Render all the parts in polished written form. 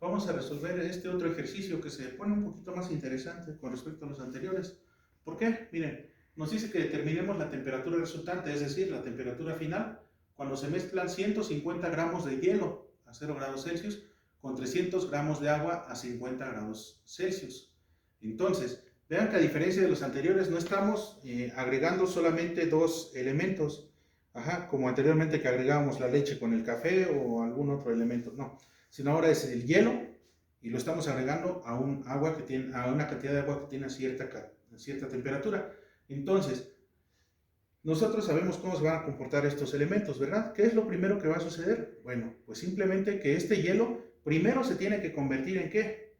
vamos a resolver este otro ejercicio que se pone un poquito más interesante con respecto a los anteriores. ¿Por qué? Miren, nos dice que determinemos la temperatura resultante, es decir, la temperatura final, cuando se mezclan 150 gramos de hielo a 0 grados Celsius con 300 gramos de agua a 50 grados Celsius. Entonces, vean que a diferencia de los anteriores, no estamos agregando solamente dos elementos, como anteriormente que agregábamos la leche con el café o algún otro elemento, no, sino ahora es el hielo y lo estamos agregando a una cantidad de agua que tiene cierta temperatura. Entonces, nosotros sabemos cómo se van a comportar estos elementos, ¿verdad? ¿Qué es lo primero que va a suceder? Bueno, pues simplemente que este hielo primero se tiene que convertir en ¿qué?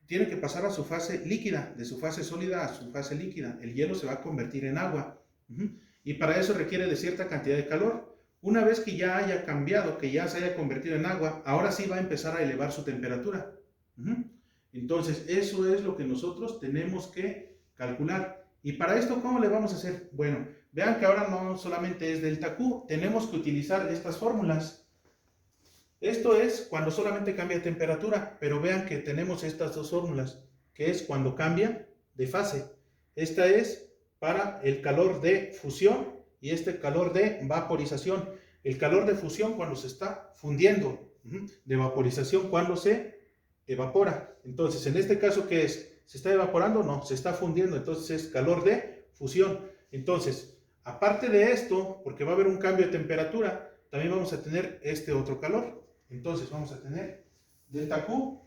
Tiene que pasar a su fase líquida, de su fase sólida a su fase líquida. El hielo se va a convertir en agua. Y para eso requiere de cierta cantidad de calor. Una vez que ya haya cambiado, que ya se haya convertido en agua, ahora sí va a empezar a elevar su temperatura. Entonces, eso es lo que nosotros tenemos que calcular. Y para esto, ¿cómo le vamos a hacer? Bueno, vean que ahora no solamente es delta Q, tenemos que utilizar estas fórmulas. Esto es cuando solamente cambia temperatura, pero vean que tenemos estas dos fórmulas, que es cuando cambia de fase. Esta es para el calor de fusión y este calor de vaporización. El calor de fusión cuando se está fundiendo, de vaporización cuando se evapora. Entonces, en este caso, ¿qué es? ¿Se está evaporando? No, se está fundiendo, entonces es calor de fusión. Entonces, aparte de esto, porque va a haber un cambio de temperatura, también vamos a tener este otro calor. Entonces vamos a tener delta Q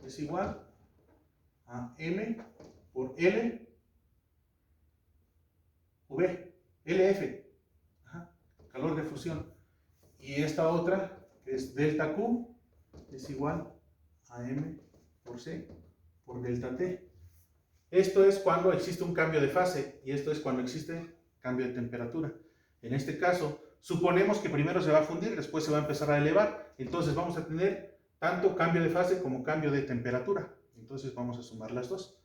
es igual a M por L V, LF, calor de fusión. Y esta otra, que es delta Q, es igual a M por C por delta T. Esto es cuando existe un cambio de fase y esto es cuando existe cambio de temperatura. En este caso, suponemos que primero se va a fundir, después se va a empezar a elevar. Entonces vamos a tener tanto cambio de fase como cambio de temperatura. Entonces vamos a sumar las dos.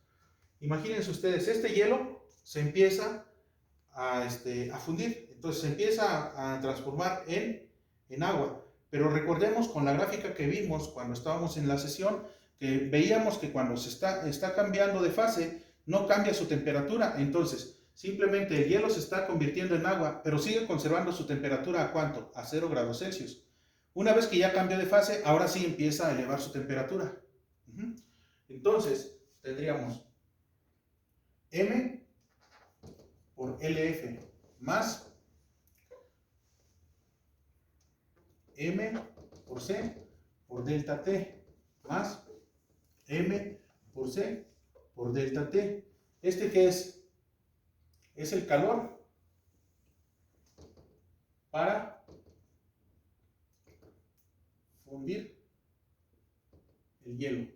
Imagínense ustedes, este hielo se empieza a fundir. Entonces se empieza a transformar en agua. Pero recordemos con la gráfica que vimos cuando estábamos en la sesión, que veíamos que cuando se está cambiando de fase, no cambia su temperatura. Entonces, simplemente el hielo se está convirtiendo en agua, pero sigue conservando su temperatura ¿a cuánto? A 0 grados Celsius. Una vez que ya cambió de fase, ahora sí empieza a elevar su temperatura. Entonces, tendríamos M por LF más M por C por delta T más M por C por delta T. ¿Este qué es? Es el calor para fundir el hielo.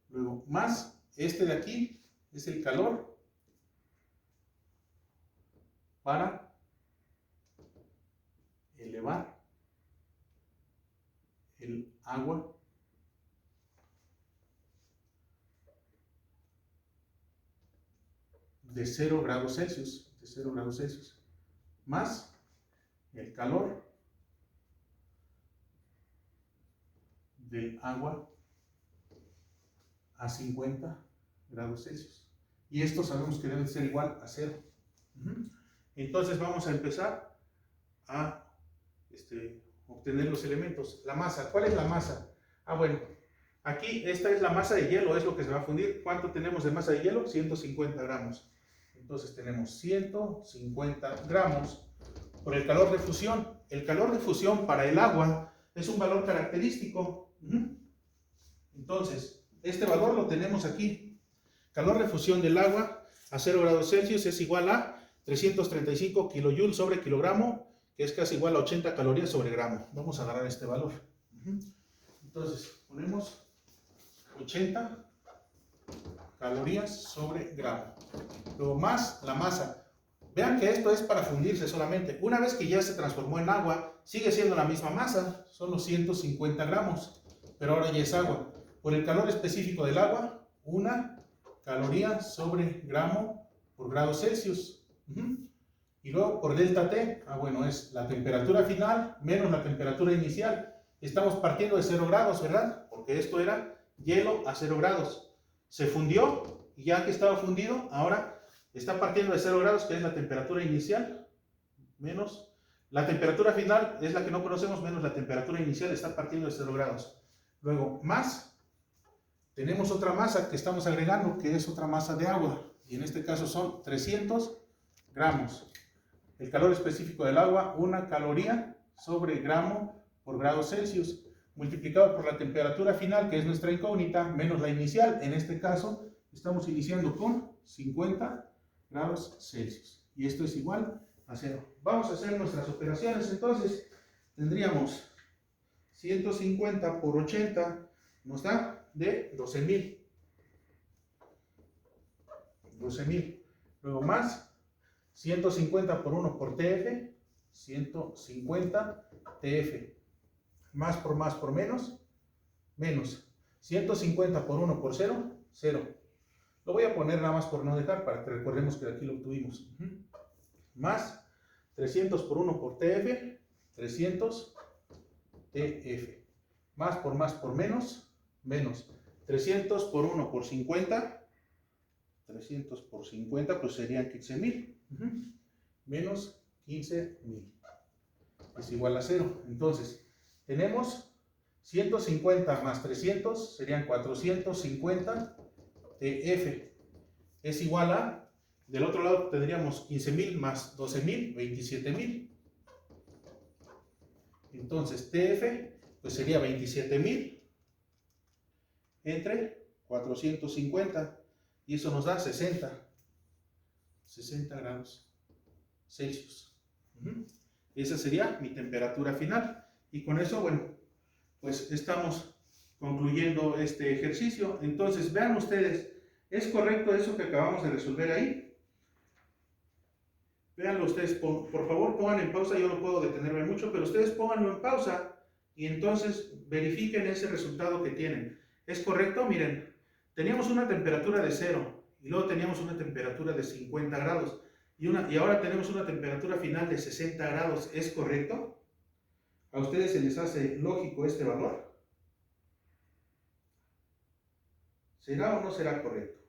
Luego, más este de aquí es el calor para elevar el agua de 0 grados Celsius, más el calor del agua a 50 grados Celsius. Y esto sabemos que debe ser igual a 0. Entonces vamos a empezar a obtener los elementos. La masa, ¿cuál es la masa? Bueno, aquí esta es la masa de hielo, es lo que se va a fundir. ¿Cuánto tenemos de masa de hielo? 150 gramos. Entonces tenemos 150 gramos por el calor de fusión. El calor de fusión para el agua es un valor característico. Entonces, este valor lo tenemos aquí. Calor de fusión del agua a 0 grados Celsius es igual a 335 kilojoules sobre kilogramo, que es casi igual a 80 calorías sobre gramo. Vamos a agarrar este valor. Entonces, ponemos 80 calorías sobre gramo. Luego más la masa. Vean que esto es para fundirse solamente. Una vez que ya se transformó en agua, sigue siendo la misma masa, son los 150 gramos, pero ahora ya es agua. Por el calor específico del agua, 1 caloría sobre gramo por grado Celsius. Y luego por delta T, bueno, es la temperatura final menos la temperatura inicial. Estamos partiendo de 0 grados, ¿verdad? Porque esto era hielo a 0 grados. Se fundió y ya que estaba fundido, ahora está partiendo de 0 grados, que es la temperatura inicial, menos la temperatura final, es la que no conocemos, menos la temperatura inicial, está partiendo de 0 grados. Luego, más, tenemos otra masa que estamos agregando, que es otra masa de agua. Y en este caso son 300 gramos. El calor específico del agua, 1 caloría sobre gramo por grado Celsius, multiplicado por la temperatura final, que es nuestra incógnita, menos la inicial. En este caso, estamos iniciando con 50 grados Celsius. Y esto es igual a 0. Vamos a hacer nuestras operaciones. Entonces, tendríamos 150 por 80, nos da de 12.000. 12.000. Luego más 150 por 1 por TF, 150 TF. Más por menos, menos 150 por 1 por 0, 0. Lo voy a poner nada más por no dejar, para que recordemos que de aquí lo obtuvimos. Más 300 por 1 por TF, 300 TF. Más por menos, menos 300 por 1 por 50, 300 por 50, pues serían 15.000. Menos 15.000. Es igual a 0. Entonces, tenemos 150 más 300, serían 450 TF. Es igual a, del otro lado tendríamos 15.000 más 12.000, 27.000. Entonces, TF, pues sería 27.000 entre 450. Y eso nos da 60 grados Celsius. Esa sería mi temperatura final. Y con eso, bueno, pues estamos concluyendo este ejercicio. Entonces, vean ustedes, ¿es correcto eso que acabamos de resolver ahí? Véanlo ustedes, por favor pongan en pausa, yo no puedo detenerme mucho, pero ustedes pónganlo en pausa y entonces verifiquen ese resultado que tienen. ¿Es correcto? Miren. Teníamos una temperatura de 0 y luego teníamos una temperatura de 50 grados y ahora tenemos una temperatura final de 60 grados. ¿Es correcto? ¿A ustedes se les hace lógico este valor? ¿Será o no será correcto?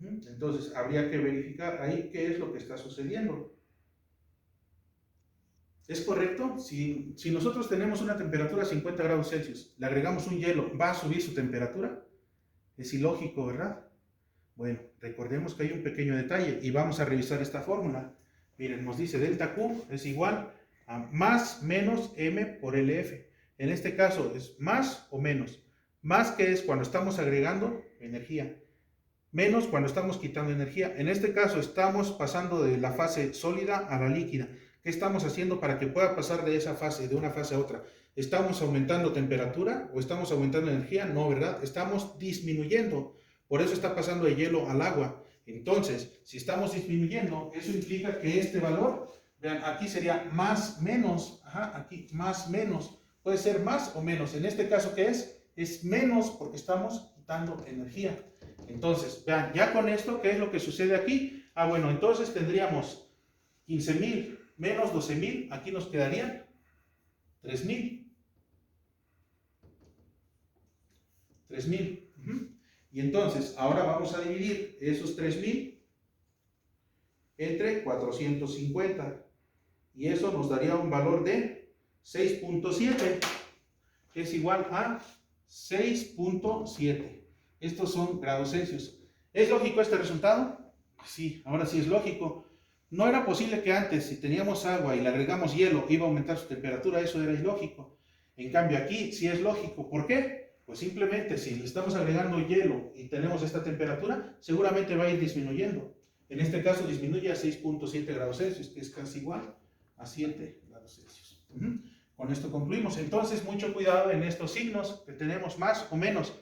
Entonces habría que verificar ahí qué es lo que está sucediendo. ¿Es correcto? Si nosotros tenemos una temperatura de 50 grados Celsius, le agregamos un hielo, ¿va a subir su temperatura? Es ilógico, ¿verdad? Bueno, recordemos que hay un pequeño detalle y vamos a revisar esta fórmula. Miren, nos dice delta Q es igual a más menos M por LF. En este caso es más o menos. Más que es cuando estamos agregando energía. Menos cuando estamos quitando energía. En este caso estamos pasando de la fase sólida a la líquida. ¿Qué estamos haciendo para que pueda pasar de esa fase, de una fase a otra? ¿Estamos aumentando temperatura o estamos aumentando energía? No, ¿verdad? Estamos disminuyendo. Por eso está pasando de hielo al agua. Entonces, si estamos disminuyendo, eso implica que este valor, vean, aquí sería más menos. Aquí más menos. Puede ser más o menos. En este caso, ¿qué es? Es menos porque estamos quitando energía. Entonces, vean, ya con esto, ¿qué es lo que sucede aquí? Bueno, entonces tendríamos 15.000 menos 12.000, aquí nos quedarían 3.000. 3.000. Y entonces, ahora vamos a dividir esos 3.000 entre 450. Y eso nos daría un valor de 6.7, que es igual a 6.7. Estos son grados Celsius. ¿Es lógico este resultado? Sí, ahora sí es lógico. No era posible que antes, si teníamos agua y le agregamos hielo, iba a aumentar su temperatura. Eso era ilógico. En cambio aquí sí es lógico. ¿Por qué? Pues simplemente si le estamos agregando hielo y tenemos esta temperatura, seguramente va a ir disminuyendo. En este caso disminuye a 6.7 grados Celsius, que es casi igual a 7 grados Celsius. Con esto concluimos. Entonces, mucho cuidado en estos signos que tenemos más o menos.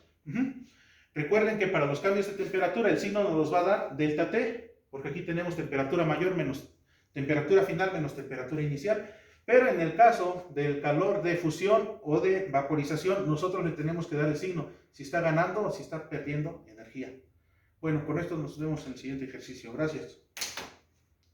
Recuerden que para los cambios de temperatura el signo nos va a dar delta T, porque aquí tenemos temperatura mayor menos temperatura final menos temperatura inicial. Pero en el caso del calor de fusión o de vaporización, nosotros le tenemos que dar el signo, si está ganando o si está perdiendo energía. Bueno, con esto nos vemos en el siguiente ejercicio. Gracias.